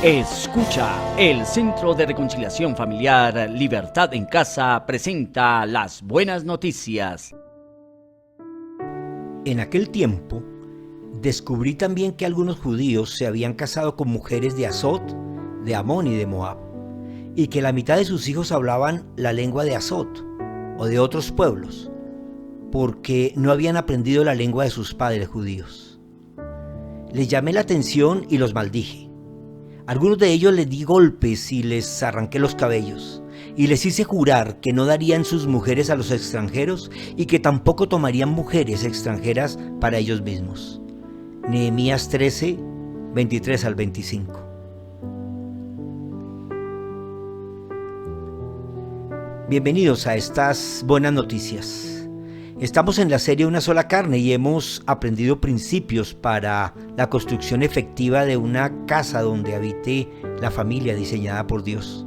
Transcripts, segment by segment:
Escucha, el Centro de Reconciliación Familiar Libertad en Casa presenta las buenas noticias. En aquel tiempo, descubrí también que algunos judíos se habían casado con mujeres de Asot, de Amón y de Moab, y que la mitad de sus hijos hablaban la lengua de Asot o de otros pueblos, porque no habían aprendido la lengua de sus padres judíos. Les llamé la atención y los maldije. Algunos de ellos les di golpes y les arranqué los cabellos, y les hice jurar que no darían sus mujeres a los extranjeros y que tampoco tomarían mujeres extranjeras para ellos mismos. Nehemías 13, 23 al 25. Bienvenidos a estas buenas noticias. Estamos en la serie Una sola carne y hemos aprendido principios para la construcción efectiva de una casa donde habite la familia diseñada por Dios.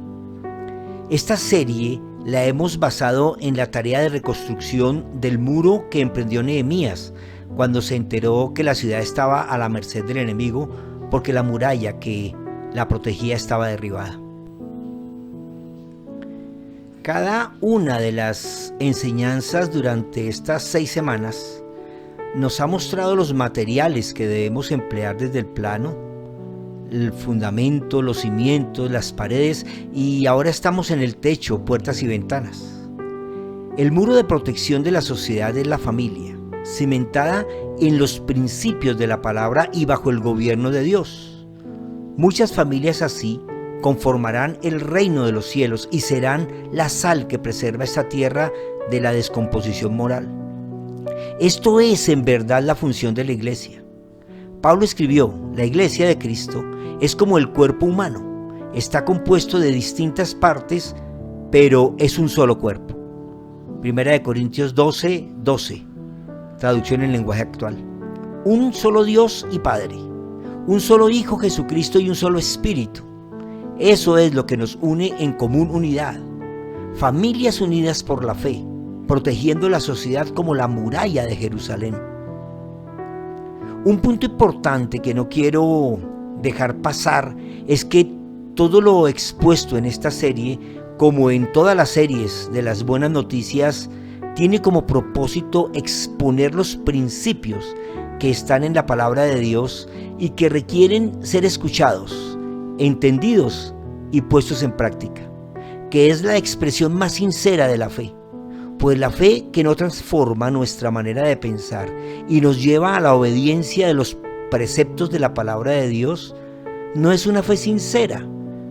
Esta serie la hemos basado en la tarea de reconstrucción del muro que emprendió Nehemías cuando se enteró que la ciudad estaba a la merced del enemigo porque la muralla que la protegía estaba derribada. Cada una de las enseñanzas durante estas 6 semanas nos ha mostrado los materiales que debemos emplear desde el plano, el fundamento, los cimientos, las paredes, y ahora estamos en el techo, puertas y ventanas. El muro de protección de la sociedad es la familia, cimentada en los principios de la palabra y bajo el gobierno de Dios. Muchas familias así conformarán el reino de los cielos y serán la sal que preserva esta tierra de la descomposición moral. Esto es en verdad la función de la iglesia. Pablo escribió: la iglesia de Cristo es como el cuerpo humano, está compuesto de distintas partes, pero es un solo cuerpo. 1 Corintios 12, 12, traducción en lenguaje actual. Un solo Dios y Padre, un solo Hijo Jesucristo y un solo Espíritu. Eso es lo que nos une en común unidad. Familias unidas por la fe, protegiendo la sociedad como la muralla de Jerusalén. Un punto importante que no quiero dejar pasar es que todo lo expuesto en esta serie, como en todas las series de las buenas noticias, tiene como propósito exponer los principios que están en la palabra de Dios y que requieren ser escuchados, entendidos y puestos en práctica, que es la expresión más sincera de la fe, pues la fe que no transforma nuestra manera de pensar y nos lleva a la obediencia de los preceptos de la palabra de Dios no es una fe sincera,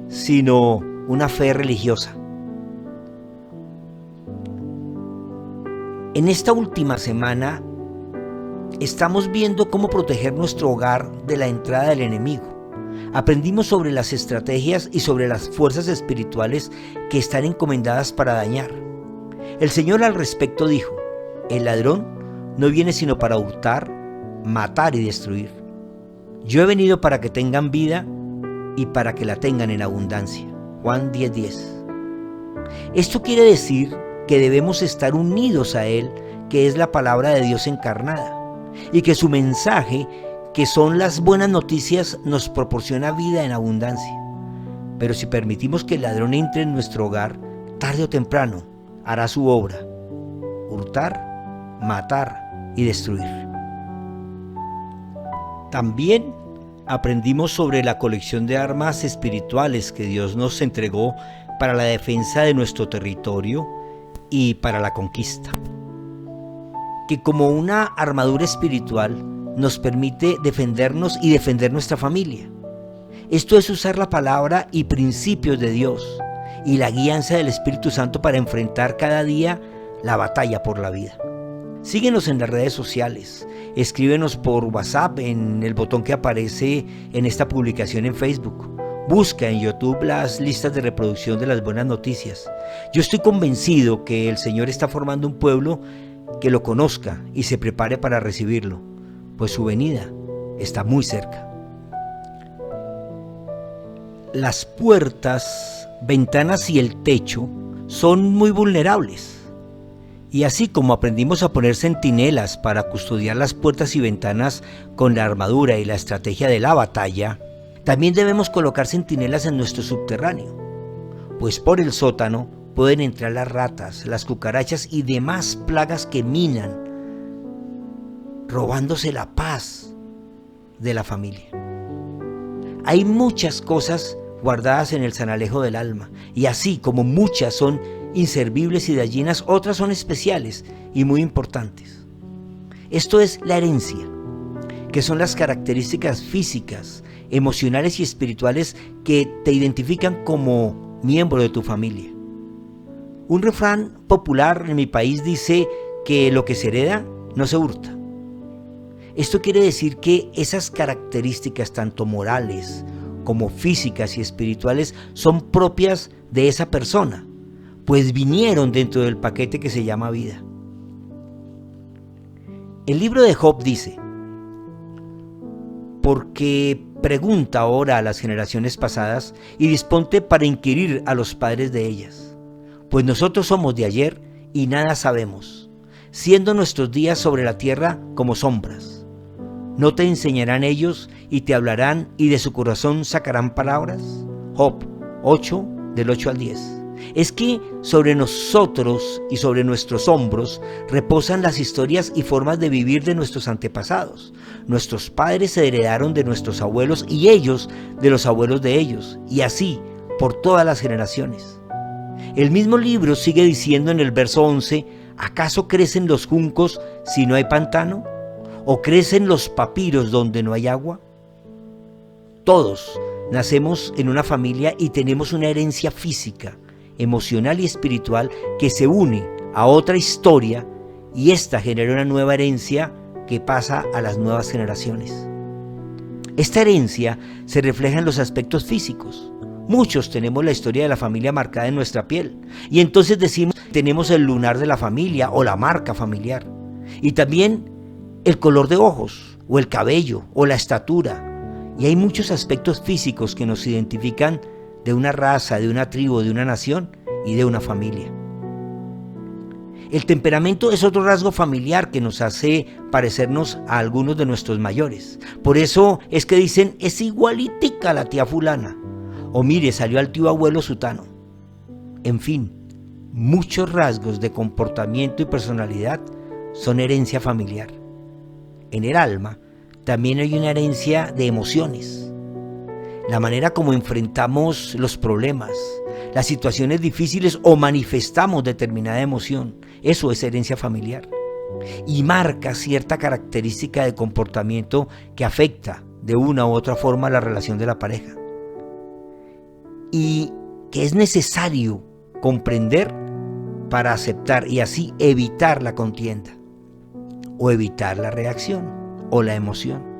sino una fe religiosa. En esta última semana estamos viendo cómo proteger nuestro hogar de la entrada del enemigo. Aprendimos sobre las estrategias y sobre las fuerzas espirituales que están encomendadas para dañar. El Señor al respecto dijo: el ladrón no viene sino para hurtar, matar y destruir. Yo he venido para que tengan vida y para que la tengan en abundancia. Juan 10:10. Esto quiere decir que debemos estar unidos a Él, que es la palabra de Dios encarnada, y que su mensaje, que son las buenas noticias, nos proporciona vida en abundancia. Pero si permitimos que el ladrón entre en nuestro hogar, tarde o temprano hará su obra: hurtar, matar y destruir. También aprendimos sobre la colección de armas espirituales que Dios nos entregó para la defensa de nuestro territorio y para la conquista, que como una armadura espiritual nos permite defendernos y defender nuestra familia. Esto es usar la palabra y principios de Dios y la guianza del Espíritu Santo para enfrentar cada día la batalla por la vida. Síguenos en las redes sociales, escríbenos por WhatsApp en el botón que aparece en esta publicación en Facebook. Busca en YouTube las listas de reproducción de las buenas noticias. Yo estoy convencido que el Señor está formando un pueblo que lo conozca y se prepare para recibirlo, pues su venida está muy cerca. Las puertas, ventanas y el techo son muy vulnerables. Y así como aprendimos a poner centinelas para custodiar las puertas y ventanas con la armadura y la estrategia de la batalla, También debemos colocar centinelas en nuestro subterráneo, pues por el sótano pueden entrar las ratas, las cucarachas y demás plagas que minan, robándose la paz de la familia. Hay muchas cosas guardadas en el zanalejo del alma, y así como muchas son inservibles y dañinas, otras son especiales y muy importantes. Esto es la herencia, que son las características físicas, emocionales y espirituales que te identifican como miembro de tu familia. Un refrán popular en mi país dice que lo que se hereda no se hurta. Esto quiere decir que esas características tanto morales como físicas y espirituales son propias de esa persona, pues vinieron dentro del paquete que se llama vida. El libro de Job dice: porque pregunta ahora a las generaciones pasadas y disponte para inquirir a los padres de ellas, pues nosotros somos de ayer y nada sabemos, siendo nuestros días sobre la tierra como sombras. ¿No te enseñarán ellos y te hablarán y de su corazón sacarán palabras? Job 8, del 8 al 10. Es que sobre nosotros y sobre nuestros hombros reposan las historias y formas de vivir de nuestros antepasados. Nuestros padres se heredaron de nuestros abuelos y ellos de los abuelos de ellos, y así por todas las generaciones. El mismo libro sigue diciendo en el verso 11: ¿acaso crecen los juncos si no hay pantano? ¿O crecen los papiros donde no hay agua? Todos nacemos en una familia y tenemos una herencia física, emocional y espiritual que se une a otra historia, y esta genera una nueva herencia que pasa a las nuevas generaciones. Esta herencia se refleja en los aspectos físicos. Muchos tenemos la historia de la familia marcada en nuestra piel, y entonces decimos que tenemos el lunar de la familia o la marca familiar, y también el color de ojos o el cabello o la estatura, y hay muchos aspectos físicos que nos identifican de una raza, de una tribu, de una nación y de una familia. El temperamento es otro rasgo familiar que nos hace parecernos a algunos de nuestros mayores. Por eso es que dicen: es igualitica a la tía fulana, o mire, salió al tío abuelo sutano. En fin, muchos rasgos de comportamiento y personalidad son herencia familiar. En el alma también hay una herencia de emociones. La manera como enfrentamos los problemas, las situaciones difíciles o manifestamos determinada emoción, eso es herencia familiar. Y marca cierta característica de comportamiento que afecta de una u otra forma la relación de la pareja. Y que es necesario comprender para aceptar y así evitar la contienda, o evitar la reacción o la emoción.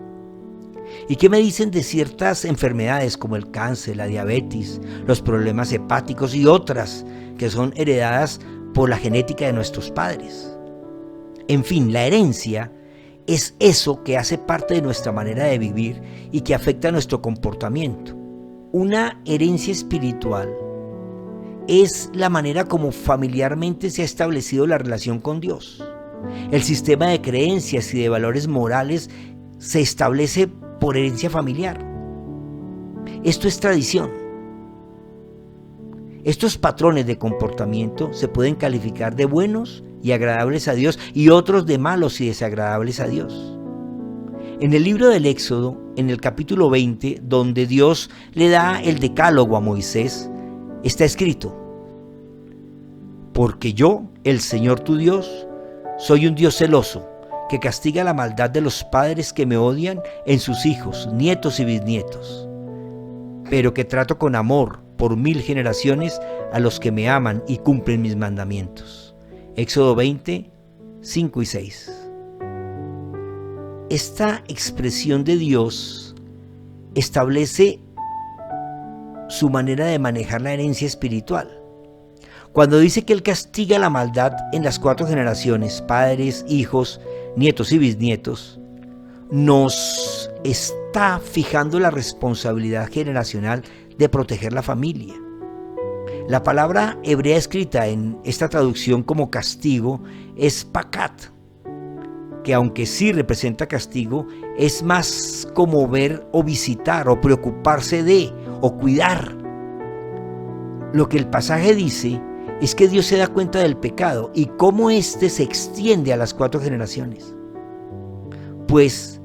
¿Y qué me dicen de ciertas enfermedades como el cáncer, la diabetes, los problemas hepáticos y otras que son heredadas por la genética de nuestros padres? En fin, la herencia es eso que hace parte de nuestra manera de vivir y que afecta nuestro comportamiento. Una herencia espiritual es la manera como familiarmente se ha establecido la relación con Dios. El sistema de creencias y de valores morales se establece por herencia familiar. Esto es tradición. Estos patrones de comportamiento se pueden calificar de buenos y agradables a Dios y otros de malos y desagradables a Dios. En el libro del Éxodo, en el capítulo 20, donde Dios le da el decálogo a Moisés, está escrito: porque yo, el Señor tu Dios, soy un Dios celoso, que castiga la maldad de los padres que me odian en sus hijos, nietos y bisnietos, pero que trato con amor por 1000 generaciones a los que me aman y cumplen mis mandamientos. Éxodo 20, 5 y 6. Esta expresión de Dios establece su manera de manejar la herencia espiritual. Cuando dice que Él castiga la maldad en las 4 generaciones, padres, hijos, nietos y bisnietos, nos está fijando la responsabilidad generacional de proteger la familia. La palabra hebrea escrita en esta traducción como castigo es pacat, que aunque sí representa castigo, es más como ver o visitar o preocuparse de o cuidar. Lo que el pasaje dice es que Dios se da cuenta del pecado y cómo éste se extiende a las 4 generaciones. Pues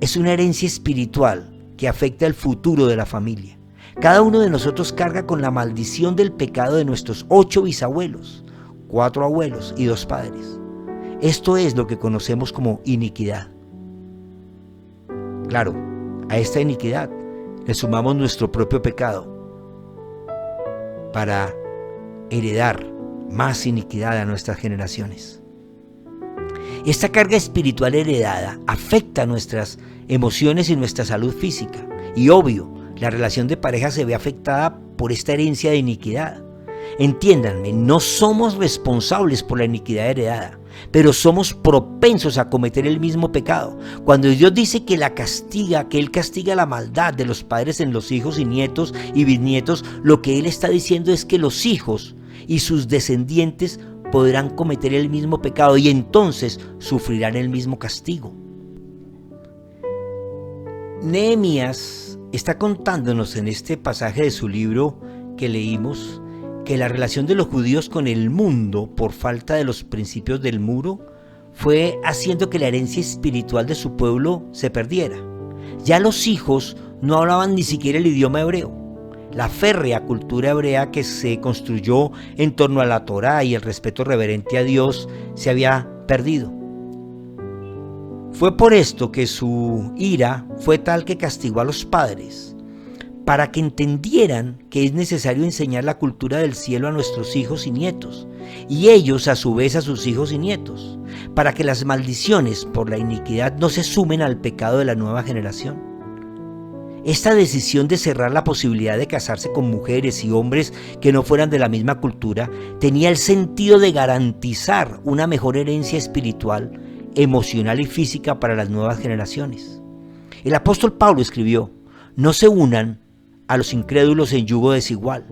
es una herencia espiritual que afecta el futuro de la familia. Cada uno de nosotros carga con la maldición del pecado de nuestros 8 bisabuelos, 4 abuelos y 2 padres. Esto es lo que conocemos como iniquidad. Claro, a esta iniquidad le sumamos nuestro propio pecado para heredar más iniquidad a nuestras generaciones. Esta carga espiritual heredada afecta nuestras emociones y nuestra salud física. Y obvio, la relación de pareja se ve afectada por esta herencia de iniquidad. Entiéndanme, no somos responsables por la iniquidad heredada, pero somos propensos a cometer el mismo pecado. Cuando Dios dice que Él castiga la maldad de los padres en los hijos y nietos y bisnietos, lo que Él está diciendo es que los hijos y sus descendientes podrán cometer el mismo pecado y entonces sufrirán el mismo castigo. Nehemías está contándonos en este pasaje de su libro que leímos que la relación de los judíos con el mundo, por falta de los principios del muro, fue haciendo que la herencia espiritual de su pueblo se perdiera. Ya los hijos no hablaban ni siquiera el idioma hebreo. La férrea cultura hebrea que se construyó en torno a la Torá y el respeto reverente a Dios se había perdido. Fue por esto que su ira fue tal que castigó a los padres, para que entendieran que es necesario enseñar la cultura del cielo a nuestros hijos y nietos, y ellos a su vez a sus hijos y nietos, para que las maldiciones por la iniquidad no se sumen al pecado de la nueva generación. Esta decisión de cerrar la posibilidad de casarse con mujeres y hombres que no fueran de la misma cultura tenía el sentido de garantizar una mejor herencia espiritual, emocional y física para las nuevas generaciones. El apóstol Pablo escribió: no se unan a los incrédulos en yugo desigual,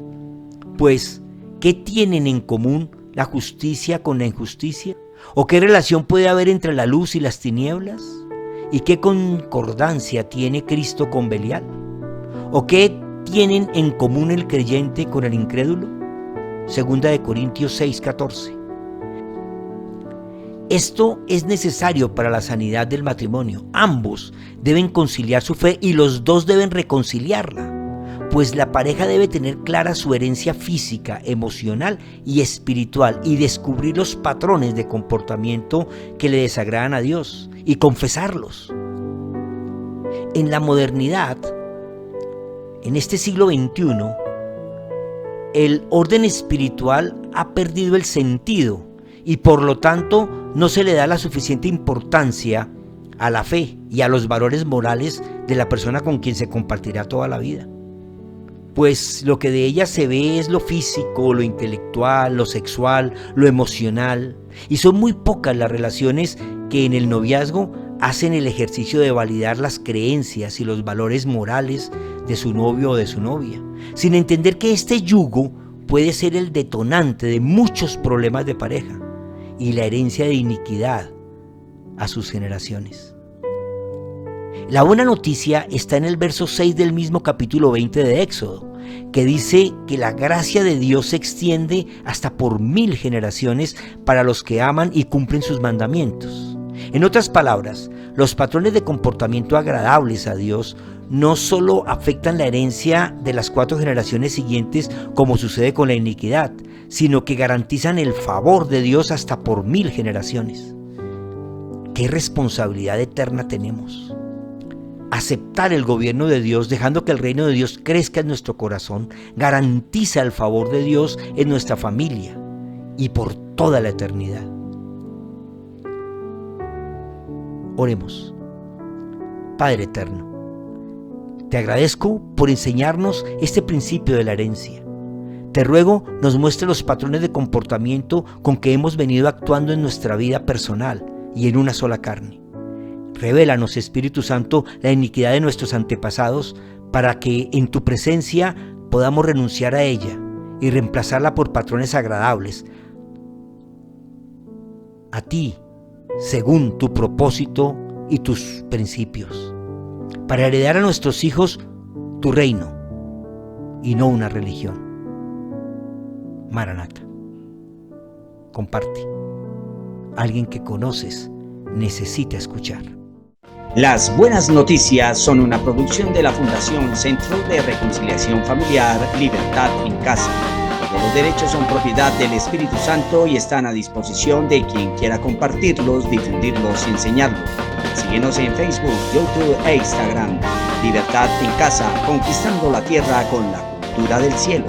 pues ¿qué tienen en común la justicia con la injusticia? ¿O qué relación puede haber entre la luz y las tinieblas? ¿Y qué concordancia tiene Cristo con Belial? ¿O qué tienen en común el creyente con el incrédulo? 2 Corintios 6:14. Esto es necesario para la sanidad del matrimonio. Ambos deben conciliar su fe y los dos deben reconciliarla, pues la pareja debe tener clara su herencia física, emocional y espiritual y descubrir los patrones de comportamiento que le desagradan a Dios y confesarlos. En la modernidad, en este siglo XXI, el orden espiritual ha perdido el sentido y por lo tanto no se le da la suficiente importancia a la fe y a los valores morales de la persona con quien se compartirá toda la vida. Pues lo que de ella se ve es lo físico, lo intelectual, lo sexual, lo emocional, y son muy pocas las relaciones que en el noviazgo hacen el ejercicio de validar las creencias y los valores morales de su novio o de su novia, sin entender que este yugo puede ser el detonante de muchos problemas de pareja y la herencia de iniquidad a sus generaciones. La buena noticia está en el verso 6 del mismo capítulo 20 de Éxodo, que dice que la gracia de Dios se extiende hasta por 1000 generaciones para los que aman y cumplen sus mandamientos. En otras palabras, los patrones de comportamiento agradables a Dios no solo afectan la herencia de las 4 generaciones siguientes como sucede con la iniquidad, sino que garantizan el favor de Dios hasta por 1000 generaciones. ¿Qué responsabilidad eterna tenemos? Aceptar el gobierno de Dios, dejando que el reino de Dios crezca en nuestro corazón, garantiza el favor de Dios en nuestra familia y por toda la eternidad. Oremos. Padre eterno, te agradezco por enseñarnos este principio de la herencia. Te ruego nos muestre los patrones de comportamiento con que hemos venido actuando en nuestra vida personal y en una sola carne. Revélanos, Espíritu Santo, la iniquidad de nuestros antepasados para que en tu presencia podamos renunciar a ella y reemplazarla por patrones agradables a ti, según tu propósito y tus principios, para heredar a nuestros hijos tu reino y no una religión. Maranata. Comparte. Alguien que conoces necesita escuchar. Las Buenas Noticias son una producción de la Fundación Centro de Reconciliación Familiar Libertad en Casa. Todos los derechos son propiedad del Espíritu Santo y están a disposición de quien quiera compartirlos, difundirlos y enseñarlos. Síguenos en Facebook, YouTube e Instagram. Libertad en Casa, conquistando la tierra con la cultura del cielo.